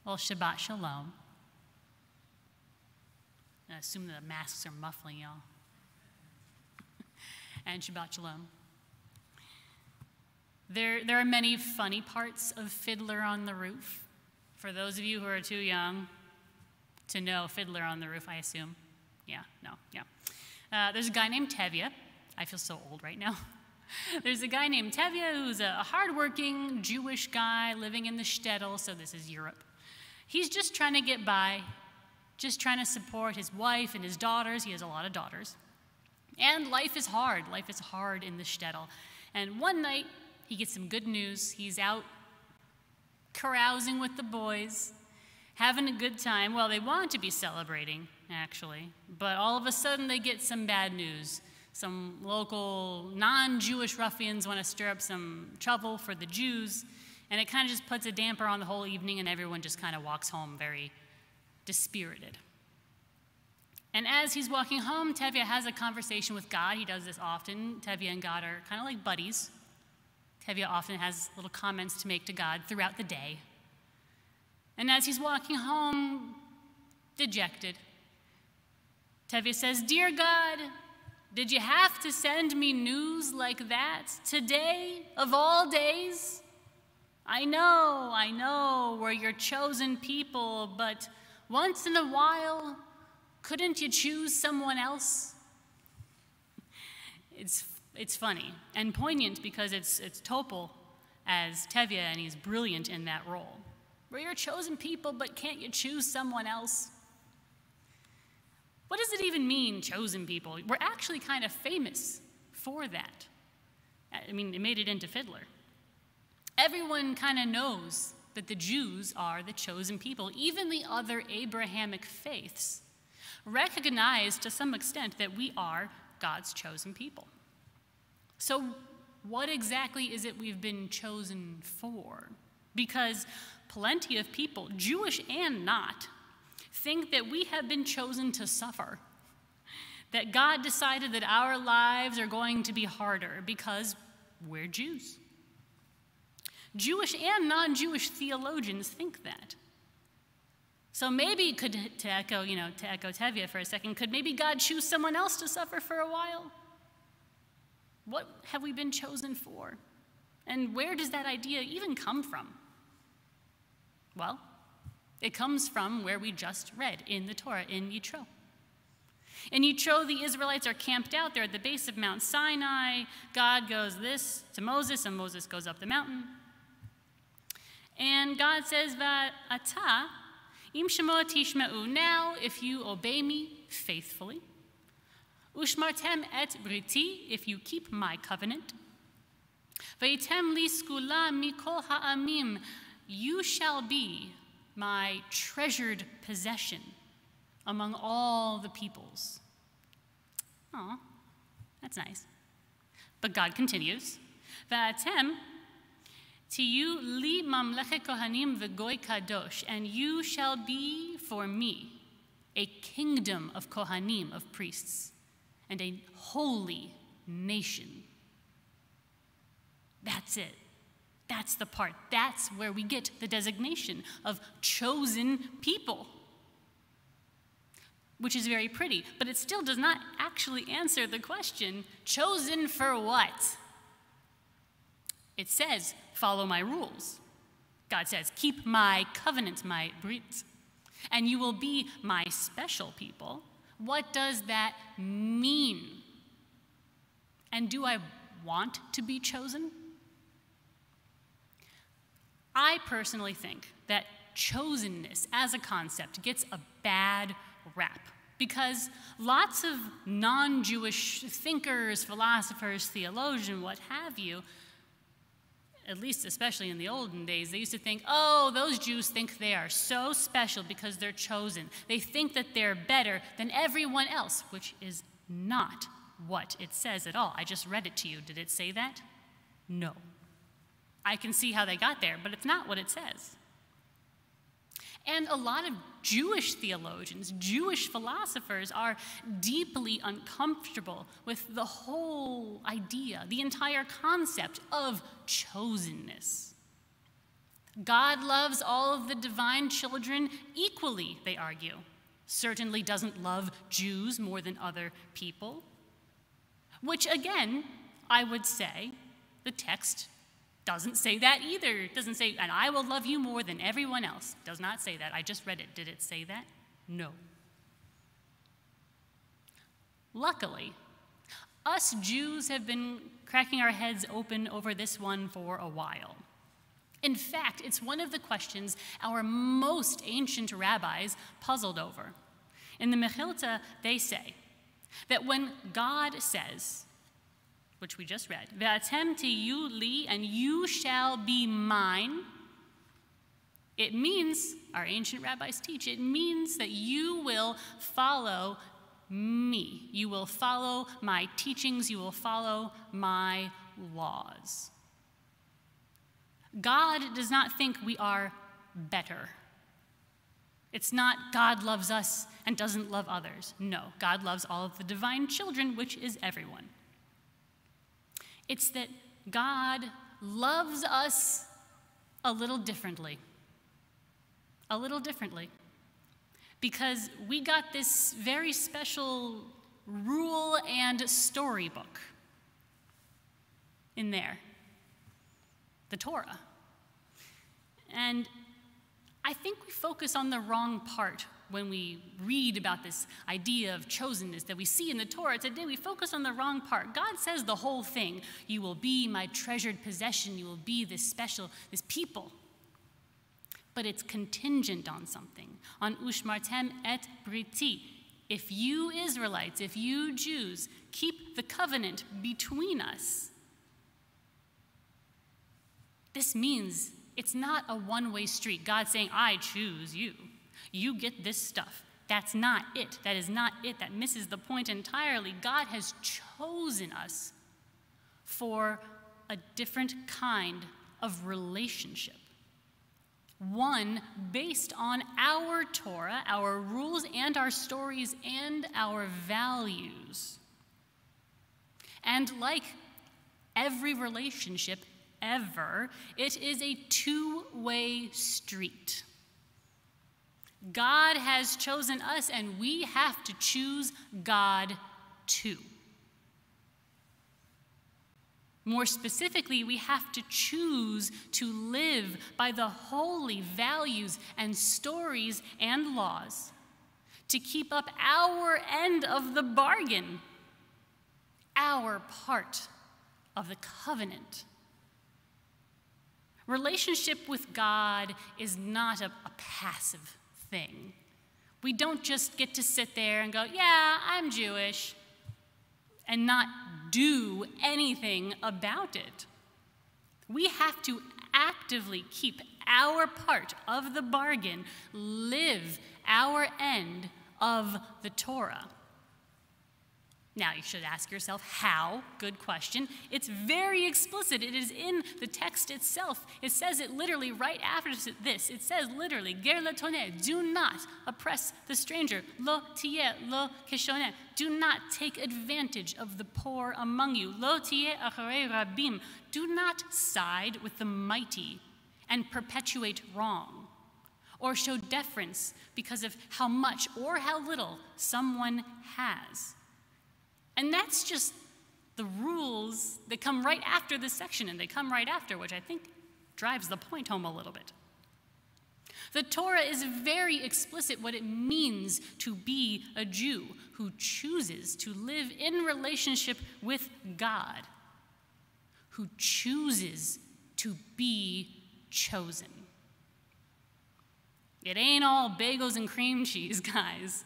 Well, Shabbat Shalom. I assume the masks are muffling y'all. And Shabbat Shalom. There are many funny parts of Fiddler on the Roof. For those of you who are too young to know Fiddler on the Roof, I assume. Yeah. There's a guy named Tevye. I feel so old right now. There's a guy named Tevye who's a hardworking Jewish guy living in the shtetl, so this is Europe. He's just trying to get by, just trying to support his wife and his daughters. He has a lot of daughters. And life is hard. Life is hard in the shtetl. And one night, he gets some good news. He's out carousing with the boys, having a good time. Well, they want to be celebrating, actually. But all of a sudden, they get some bad news. Some local non-Jewish ruffians want to stir up some trouble for the Jews. And it kind of just puts a damper on the whole evening, and everyone just kind of walks home very dispirited. And as he's walking home, Tevye has a conversation with God. He does this often. Tevye and God are kind of like buddies. Tevye often has little comments to make to God throughout the day. And as he's walking home, dejected, Tevye says, "Dear God, did you have to send me news like that today of all days? I know, we're your chosen people, but once in a while, couldn't you choose someone else?" It's funny and poignant because it's Topol as Tevye, and he's brilliant in that role. We're your chosen people, but can't you choose someone else? What does it even mean, chosen people? We're actually kind of famous for that. I mean, it made it into Fiddler. Everyone kind of knows that the Jews are the chosen people. Even the other Abrahamic faiths recognize to some extent that we are God's chosen people. So what exactly is it we've been chosen for? Because plenty of people, Jewish and not, think that we have been chosen to suffer, that God decided that our lives are going to be harder because we're Jews. Jewish and non-Jewish theologians think that. So maybe, to echo Tevye for a second, could maybe God choose someone else to suffer for a while? What have we been chosen for? And where does that idea even come from? Well, it comes from where we just read in the Torah, in Yitro. In Yitro, the Israelites are camped out there at the base of Mount Sinai. God goes this to Moses, and Moses goes up the mountain. And God says, "Va'ata im shemo tishma'u." Now, if you obey me faithfully, ushmartem et briti, if you keep my covenant, vayitem li skula mikol ha'amim, you shall be my treasured possession among all the peoples. Aw, that's nice. But God continues, "Va'atem tiyu li mamlechet kohanim v'goy kadosh," and you shall be for me a kingdom of kohanim, of priests, and a holy nation. That's it. That's the part. That's where we get the designation of chosen people, which is very pretty, but it still does not actually answer the question, chosen for what? It says, follow my rules. God says, keep my covenant, my brit, and you will be my special people. What does that mean? And do I want to be chosen? I personally think that chosenness as a concept gets a bad rap because lots of non-Jewish thinkers, philosophers, theologians, what have you, at least especially in the olden days, they used to think, oh, those Jews think they are so special because they're chosen. They think that they're better than everyone else, which is not what it says at all. I just read it to you. Did it say that? No. I can see how they got there, but it's not what it says. And a lot of Jewish theologians, Jewish philosophers are deeply uncomfortable with the whole idea, the entire concept of chosenness. God loves all of the divine children equally, they argue. Certainly doesn't love Jews more than other people. Which, again, I would say the text doesn't say that either. It doesn't say, and I will love you more than everyone else. It does not say that. I just read it. Did it say that? No. Luckily, us Jews have been cracking our heads open over this one for a while. In fact, it's one of the questions our most ancient rabbis puzzled over. In the Mechilta, they say that when God says, which we just read, Ve'atem tiyu li, and you shall be mine, it means, our ancient rabbis teach, it means that you will follow me. You will follow my teachings. You will follow my laws. God does not think we are better. It's not God loves us and doesn't love others. No, God loves all of the divine children, which is everyone. It's that God loves us a little differently. A little differently. Because we got this very special rule and storybook in there, the Torah. And I think we focus on the wrong part when we read about this idea of chosenness that we see in the Torah today. We focus on the wrong part. God says the whole thing. You will be my treasured possession. You will be this special, this people. But it's contingent on something, on ushmartem et briti. If you Israelites, if you Jews, keep the covenant between us, this means it's not a one-way street. God saying, I choose you. You get this stuff. That's not it. That is not it. That misses the point entirely. God has chosen us for a different kind of relationship. One based on our Torah, our rules and our stories and our values. And like every relationship ever, it is a two-way street. God has chosen us, and we have to choose God too. More specifically, we have to choose to live by the holy values and stories and laws, to keep up our end of the bargain, our part of the covenant. Relationship with God is not a passive thing. We don't just get to sit there and go, yeah, I'm Jewish, and not do anything about it. We have to actively keep our part of the bargain, live our end of the Torah. Now, you should ask yourself, how? Good question. It's very explicit. It is in the text itself. It says it literally right after this. It says literally, ger letoneh, do not oppress the stranger. Lo tieh, lo keshoneh, do not take advantage of the poor among you. Lo tieh acharei rabim, do not side with the mighty and perpetuate wrong, or show deference because of how much or how little someone has. And that's just the rules that come right after this section, and they come right after, which I think drives the point home a little bit. The Torah is very explicit what it means to be a Jew who chooses to live in relationship with God, who chooses to be chosen. It ain't all bagels and cream cheese, guys,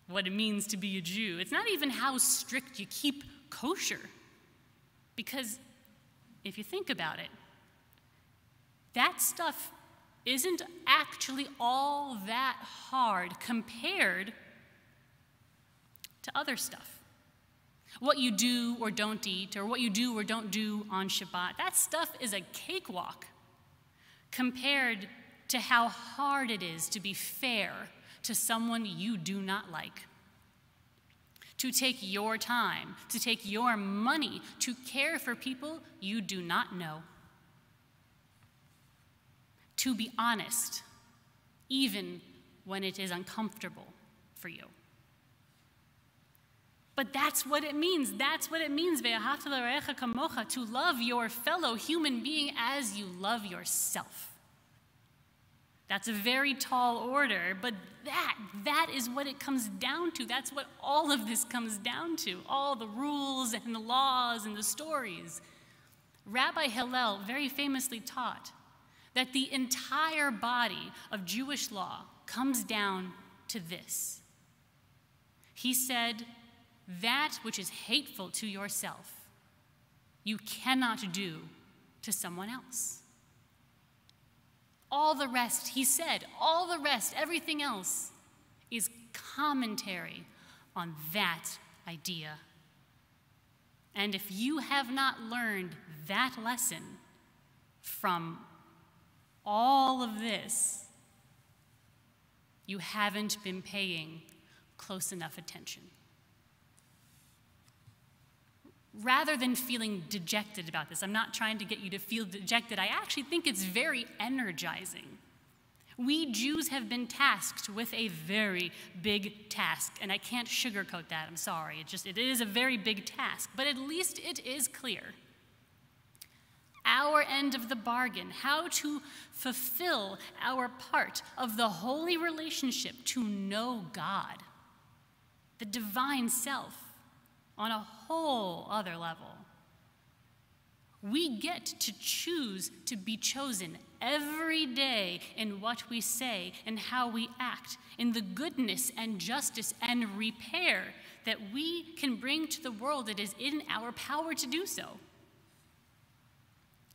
what it means to be a Jew. It's not even how strict you keep kosher. Because if you think about it, that stuff isn't actually all that hard compared to other stuff. What you do or don't eat, or what you do or don't do on Shabbat, that stuff is a cakewalk compared to how hard it is to be fair to someone you do not like, to take your time, to take your money, to care for people you do not know. to be honest, even when it is uncomfortable for you. But that's what it means. That's what it means, ve'ahavta l're'echa kamocha, to love your fellow human being as you love yourself. That's a very tall order, but that is what it comes down to. That's what all of this comes down to, all the rules and the laws and the stories. Rabbi Hillel very famously taught that the entire body of Jewish law comes down to this. He said, that which is hateful to yourself, you cannot do to someone else. All the rest, he said, all the rest, everything else, is commentary on that idea. And if you have not learned that lesson from all of this, you haven't been paying close enough attention. Rather than feeling dejected about this, I'm not trying to get you to feel dejected. I actually think it's very energizing. We Jews have been tasked with a very big task, and I can't sugarcoat that, I'm sorry. It is a very big task, but at least it is clear. Our end of the bargain, how to fulfill our part of the holy relationship to know God, the divine self, on a whole other level. We get to choose to be chosen every day in what we say and how we act, in the goodness and justice and repair that we can bring to the world that is in our power to do so.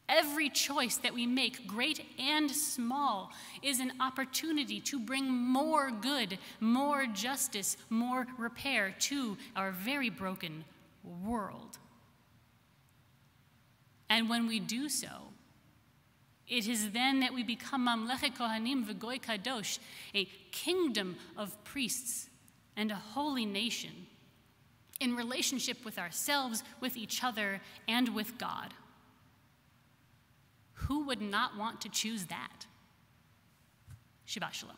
Every choice that we make, great and small, is an opportunity to bring more good, more justice, more repair to our very broken world. And when we do so, it is then that we become Mamlechet Kohanim v'Goy Kadosh, a kingdom of priests and a holy nation in relationship with ourselves, with each other, and with God. Who would not want to choose that? Shabbat Shalom.